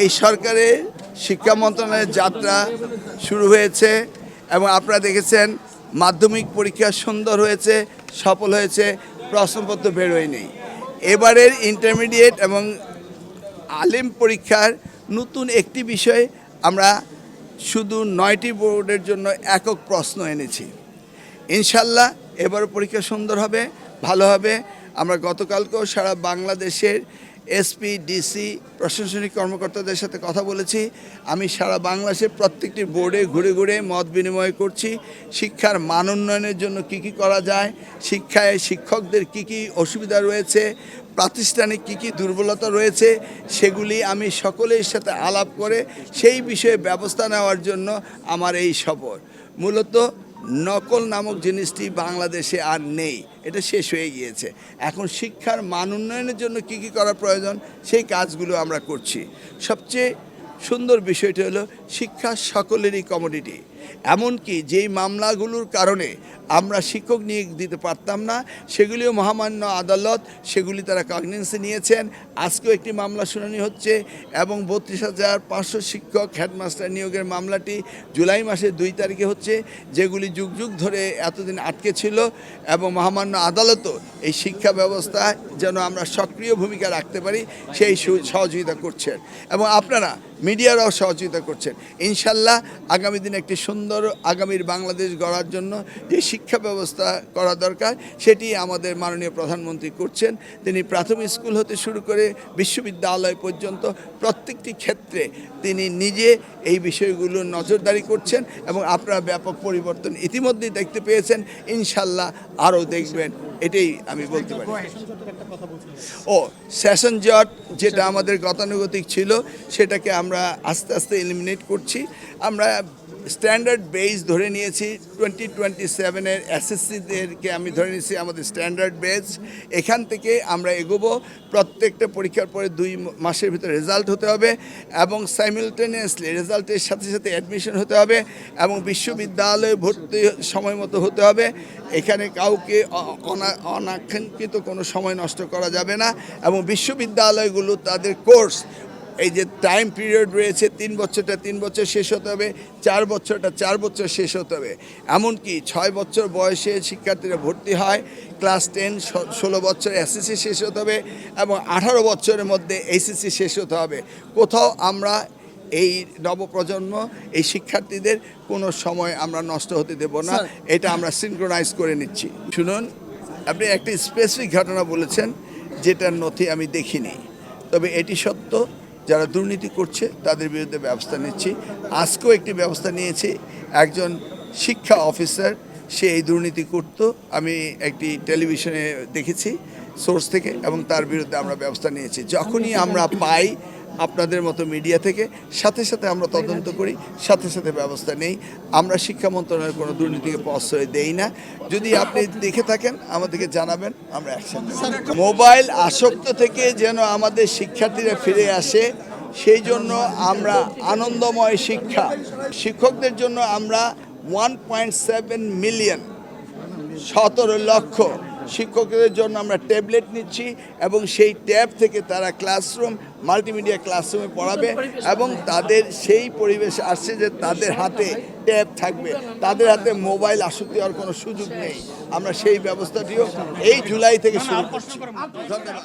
এই সরকারের শিক্ষা মন্ত্রণালয়ের যাত্রা শুরু হয়েছে এবং আপনারা দেখেছেন মাধ্যমিক পরীক্ষা সুন্দর হয়েছে, সফল হয়েছে, প্রশ্নপত্র বের হয়নি। এবারের ইন্টারমিডিয়েট এবং আলিম পরীক্ষার নতুন একটি বিষয় আমরা শুধু 9টি বোর্ডের জন্য একক প্রশ্ন এনেছি। ইনশাল্লাহ এবার পরীক্ষা সুন্দর হবে, ভালো হবে। আমরা গতকালকেও সারা বাংলাদেশের এসপি, ডিসি, প্রশাসনিক কর্মকর্তাদের সাথে কথা বলেছি। আমি সারা বাংলাদেশের প্রত্যেকটি বোর্ডে ঘুরে ঘুরে মত বিনিময় করছি। শিক্ষার মান উন্নয়নের জন্য কী কী করা যায়, শিক্ষায় শিক্ষকদের কী কী অসুবিধা রয়েছে, প্রাতিষ্ঠানিক কী কী দুর্বলতা রয়েছে, সেগুলি আমি সকলের সাথে আলাপ করে সেই বিষয়ে ব্যবস্থা নেওয়ার জন্য আমার এই সফর। মূলত নকল নামক জিনিসটি বাংলাদেশে আর নেই, এটা শেষ হয়ে গিয়েছে। এখন শিক্ষার মান উন্নয়নের জন্য কী কী করা প্রয়োজন সেই কাজগুলো আমরা করছি। সবচেয়ে সুন্দর বিষয়টি হলো শিক্ষা সকলেরই কমোডিটি। এমনকি যেই মামলাগুলোর কারণে আমরা শিক্ষক নিয়োগ দিতে পারতাম না, সেগুলিও মহামান্য আদালত সেগুলি তারা কগনিজেন্সে নিয়েছেন। আজকেও একটি মামলা শুনানি হচ্ছে এবং 32,500 শিক্ষক হেডমাস্টার নিয়োগের মামলাটি জুলাই মাসের 2 তারিখে হচ্ছে, যেগুলি যুগ যুগ ধরে এতদিন আটকে ছিল। এবং মহামান্য আদালতও এই শিক্ষা ব্যবস্থায় যেন আমরা সক্রিয় ভূমিকা রাখতে পারি সেই সহযোগিতা করছেন এবং আপনারা মিডিয়ারাও সহযোগিতা করছেন। ইনশাল্লাহ আগামী দিনে একটি সুন্দর আগামীর বাংলাদেশ গড়ার জন্য যে শিক্ষা ব্যবস্থা করা দরকার সেটি আমাদের মাননীয় প্রধানমন্ত্রী করছেন। তিনি প্রাথমিক স্কুল হতে শুরু করে বিশ্ববিদ্যালয় পর্যন্ত প্রত্যেকটি ক্ষেত্রে তিনি নিজে এই বিষয়গুলো নজরদারি করছেন এবং আপনারা ব্যাপক পরিবর্তন ইতিমধ্যেই দেখতে পেয়েছেন, ইনশাল্লাহ আরও দেখবেন, এটাই আমি বলতে পারি। সেশন জট যেটা আমাদের গতানুগতিক ছিল সেটাকে আমরা আস্তে আস্তে এলিমিনেট করছি। আমরা স্ট্যান্ডার্ড বেস ধরে নিয়েছি। 2027-এর এসএসসিদেরকে আমি ধরে নিয়েছি আমাদের স্ট্যান্ডার্ড বেস। এখান থেকে আমরা এগোবো। প্রত্যেকটা পরীক্ষার পরে 2 মাসের ভিতরে রেজাল্ট হতে হবে এবং সাইমিলটেনিয়াসলি রেজাল্টের সাথে সাথে অ্যাডমিশন হতে হবে এবং বিশ্ববিদ্যালয়ে ভর্তি সময় মতো হতে হবে। এখানে কাউকে অনাকাঙ্ক্ষিত কোনো সময় নষ্ট করা যাবে না এবং বিশ্ববিদ্যালয়গুলো তাদের কোর্স এই যে টাইম পিরিয়ড রয়েছে 3 বছরটা 3 বছর শেষ হতে হবে, 4 বছরটা 4 বছর শেষ হতে হবে। এমনকি 6 বছর বয়সে শিক্ষার্থীরা ভর্তি হয়, ক্লাস 10 16 বছর এসএসসি শেষ হতে হবে এবং 18 বছরের মধ্যে এইচএসসি শেষ হতে হবে। কোথাও আমরা এই নবপ্রজন্ম এই শিক্ষার্থীদের কোনো সময় আমরা নষ্ট হতে দেব না, এটা আমরা সিনক্রোনাইজ করে নিচ্ছি। শুনুন, আপনি একটি স্পেসিফিক ঘটনা বলেছেন যেটার নথি আমি দেখিনি, তবে এটি সত্য। যারা দুর্নীতি করছে তাদের বিরুদ্ধে ব্যবস্থা নিচ্ছি। আজকেও একটি ব্যবস্থা নিয়েছি। একজন শিক্ষা অফিসার সে এই দুর্নীতি করত, আমি একটি টেলিভিশনে দেখেছি সোর্স থেকে, এবং তার বিরুদ্ধে আমরা ব্যবস্থা নিয়েছি। যখনই আমরা পাই আপনাদের মতো মিডিয়া থেকে সাথে সাথে আমরা তদন্ত করি, সাথে সাথে ব্যবস্থা নেই। আমরা শিক্ষা মন্ত্রণালয়ের কোনো দুর্নীতিকে প্রশ্রয় দেই না। যদি আপনি দেখে থাকেন আমাদেরকে জানাবেন, আমরা অ্যাকশন নেব। মোবাইল আসক্ত থেকে যেন আমাদের শিক্ষার্থীরা ফিরে আসে সেই জন্য আমরা আনন্দময় শিক্ষা, শিক্ষকদের জন্য আমরা 1.7 মিলিয়ন 17 লক্ষ শিক্ষকদের জন্য আমরা ট্যাবলেট নিচ্ছি এবং সেই ট্যাব থেকে তারা ক্লাসরুম মাল্টিমিডিয়া ক্লাসরুমে পড়াবে এবং তাদের সেই পরিবেশ আসছে যে তাদের হাতে ট্যাব থাকবে, তাদের হাতে মোবাইল আসক্তি হওয়ার কোনো সুযোগ নেই। আমরা সেই ব্যবস্থাটিও এই জুলাই থেকে শুরু করছি। ধন্যবাদ।